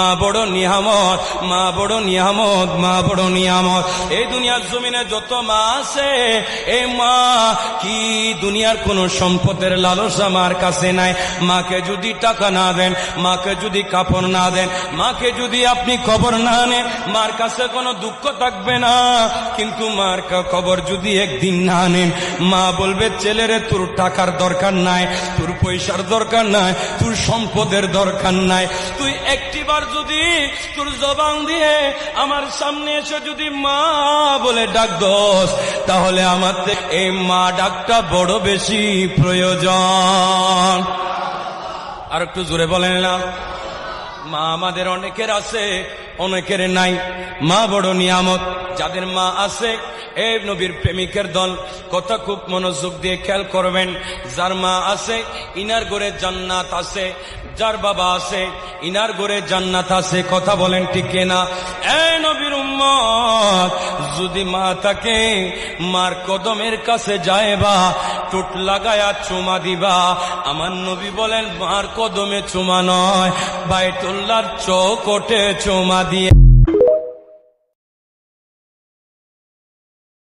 মা বড় নিয়ামত, মা বড় নিয়ামত, মা বড় নিয়ামত। এই দুনিয়ার জমিনে যত মা আছে, এই মা কি দুনিয়ার কোন সম্পদের লালসা মার কাছে নাই। মাকে যদি টাকা না দেন, মাকে যদি কাপড় না দেন, মাকে যদি আপনি খবর না নেন, মার কাছে কোনো দুঃখ থাকবে না। কিন্তু মার খবর যদি একদিন না নেন, মা বলবে ছেলেরে তোর টাকার দরকার নাই, তোর পয়সার দরকার নাই, তোর সম্পদের দরকার নাই। তুই একটিবার যদি তোর জবান দিয়ে আমার সামনে এসে যদি মা বলে ডাক দোস, তাহলে আমার এই মা ডাকটা বড় বেশি প্রয়োজন। আর একটু জোরে বলেন না। মা আমাদের অনেকের আছে, অনেকের নাই। মা বড় নিয়ামত। যাদের মা আছে, এই নবীর প্রেমিকের দল, কথা খুব মনোযোগ দিয়ে খেয়াল করবেন। যার মা আছে ইনার ঘরে জান্নাত আছে, যার বাবা আছে ইনার ঘরে জান্নাত আছে। কথা বলেন ঠিক কিনা? এই নবীর উম্মত, যদি মা থাকে, মার কদমের কাছে যায়বা, টুট লাগায়া চুমা দিবা। আমার নবী বলেন মার কদমে চুমা নয়, বাইতুল্লাহর চৌকটে চুমা দিয়ে